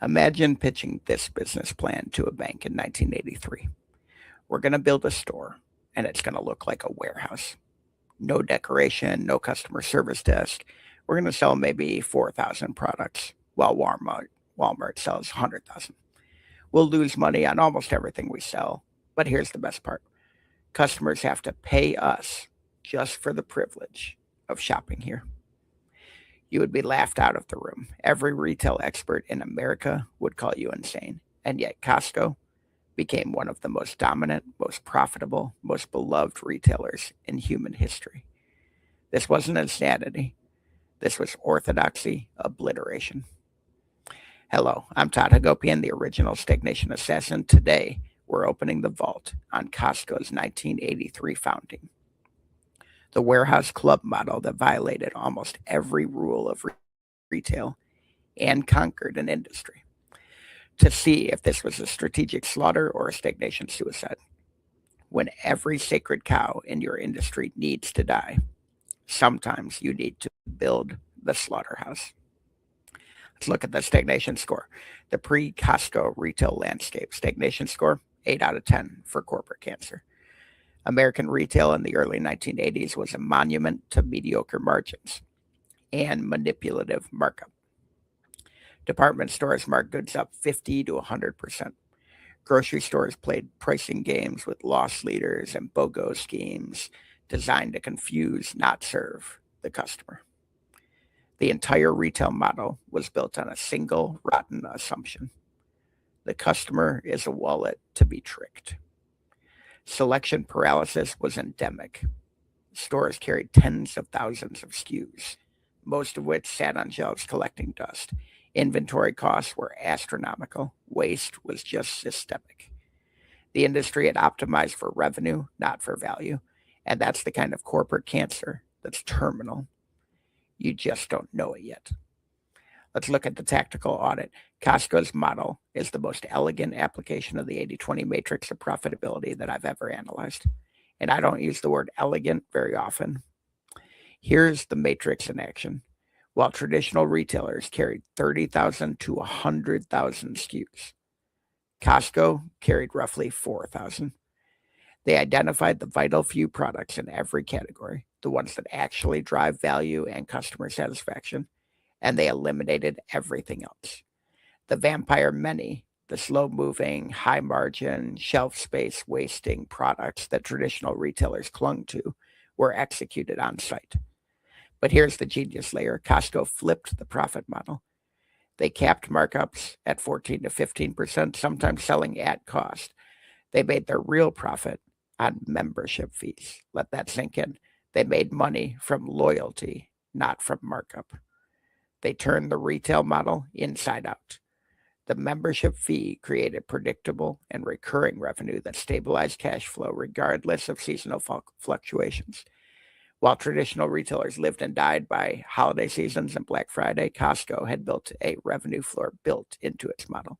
Imagine pitching this business plan to a bank in 1983. We're going to build a store, and it's going to look like a warehouse. No decoration, no customer service desk. We're going to sell maybe 4,000 products, while Walmart sells 100,000. We'll lose money on almost everything we sell, but here's the best part. Customers have to pay us just for the privilege of shopping here. You would be laughed out of the room. Every retail expert in America would call you insane. And yet, Costco became one of the most dominant, most profitable, most beloved retailers in human history. This wasn't insanity, this was orthodoxy obliteration. Hello, I'm Todd Hagopian, the original stagnation assassin. Today, we're opening the vault on Costco's 1983 founding. The warehouse club model that violated almost every rule of retail and conquered an industry. To see if this was a strategic slaughter or a stagnation suicide. When every sacred cow in your industry needs to die, sometimes you need to build the slaughterhouse. Let's look at the stagnation score. The pre-Costco retail landscape stagnation score, 8 out of 10 for corporate cancer. American retail in the early 1980s was a monument to mediocre margins and manipulative markup. Department stores marked goods up 50 to 100%. Grocery stores played pricing games with loss leaders and BOGO schemes designed to confuse, not serve, the customer. The entire retail model was built on a single rotten assumption. The customer is a wallet to be tricked. Selection paralysis was endemic. Stores carried tens of thousands of SKUs, most of which sat on shelves collecting dust. Inventory costs were astronomical. Waste was just systemic. The industry had optimized for revenue, not for value. And that's the kind of corporate cancer that's terminal. You just don't know it yet. Let's look at the tactical audit. Costco's model is the most elegant application of the 80-20 matrix of profitability that I've ever analyzed. And I don't use the word elegant very often. Here's the matrix in action. While traditional retailers carried 30,000 to 100,000 SKUs, Costco carried roughly 4,000. They identified the vital few products in every category, the ones that actually drive value and customer satisfaction, and they eliminated everything else. The vampire many, the slow-moving, high-margin, shelf space wasting products that traditional retailers clung to, were executed on site. But here's the genius layer. Costco flipped the profit model. They capped markups at 14 to 15%, sometimes selling at cost. They made their real profit on membership fees. Let that sink in. They made money from loyalty, not from markup. They turned the retail model inside out. The membership fee created predictable and recurring revenue that stabilized cash flow regardless of seasonal fluctuations. While traditional retailers lived and died by holiday seasons and Black Friday, Costco had built a revenue floor built into its model.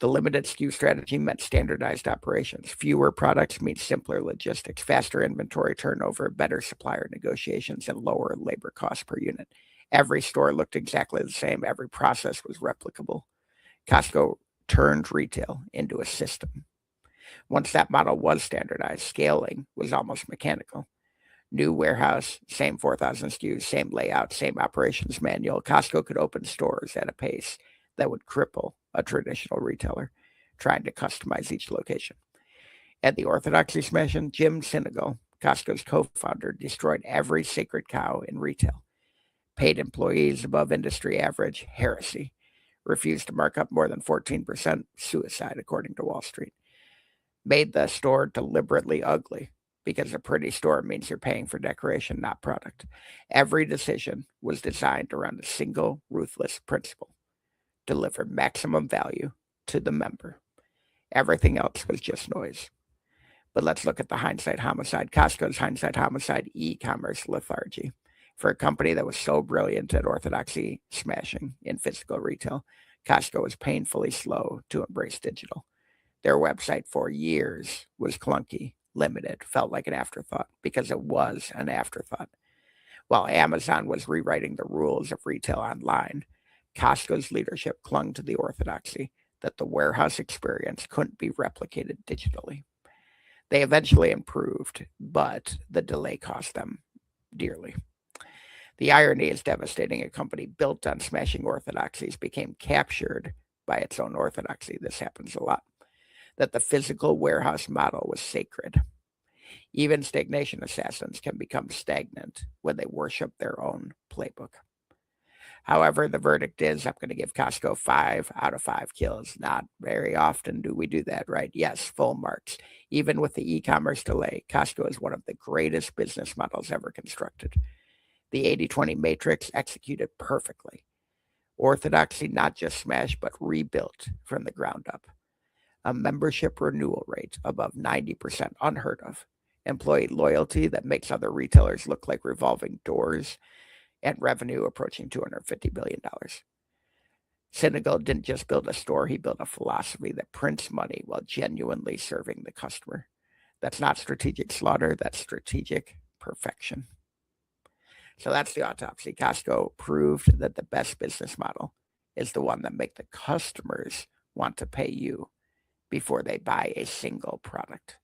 The limited SKU strategy meant standardized operations. Fewer products means simpler logistics, faster inventory turnover, better supplier negotiations, and lower labor costs per unit. Every store looked exactly the same. Every process was replicable. Costco turned retail into a system. Once that model was standardized, scaling was almost mechanical. New warehouse, same 4,000 SKUs, same layout, same operations manual. Costco could open stores at a pace that would cripple a traditional retailer trying to customize each location. At the Orthodoxy smashing, Jim Sinegal, Costco's co-founder, destroyed every sacred cow in retail. Paid employees above industry average, heresy. Refused to mark up more than 14%, suicide, according to Wall Street. Made the store deliberately ugly, because a pretty store means you're paying for decoration, not product. Every decision was designed around a single ruthless principle: deliver maximum value to the member. Everything else was just noise. But let's look at the hindsight homicide. Costco's hindsight homicide, e-commerce lethargy. For a company that was so brilliant at orthodoxy smashing in physical retail, Costco was painfully slow to embrace digital. Their website for years was clunky, limited, felt like an afterthought because it was an afterthought. While Amazon was rewriting the rules of retail online, Costco's leadership clung to the orthodoxy that the warehouse experience couldn't be replicated digitally. They eventually improved, but the delay cost them dearly. The irony is devastating. A company built on smashing orthodoxies became captured by its own orthodoxy. This happens a lot. That the physical warehouse model was sacred. Even stagnation assassins can become stagnant when they worship their own playbook. However, the verdict is I'm going to give Costco 5 out of 5 kills. Not very often do we do that, right? Yes, full marks. Even with the e-commerce delay, Costco is one of the greatest business models ever constructed. The 80-20 matrix executed perfectly. Orthodoxy not just smashed, but rebuilt from the ground up. A membership renewal rate above 90%, unheard of. Employee loyalty that makes other retailers look like revolving doors, and revenue approaching $250 billion. Senegal didn't just build a store, he built a philosophy that prints money while genuinely serving the customer. That's not strategic slaughter, that's strategic perfection. So that's the autopsy. Costco proved that the best business model is the one that makes the customers want to pay you before they buy a single product.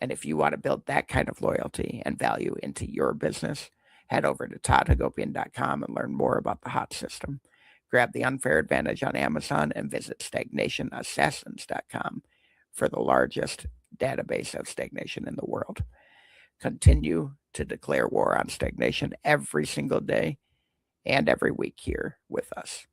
And if you want to build that kind of loyalty and value into your business, head over to toddhagopian.com and learn more about the HOT system. Grab the unfair advantage on Amazon and visit stagnationassassins.com for the largest database of stagnation in the world. Continue to declare war on stagnation every single day and every week here with us.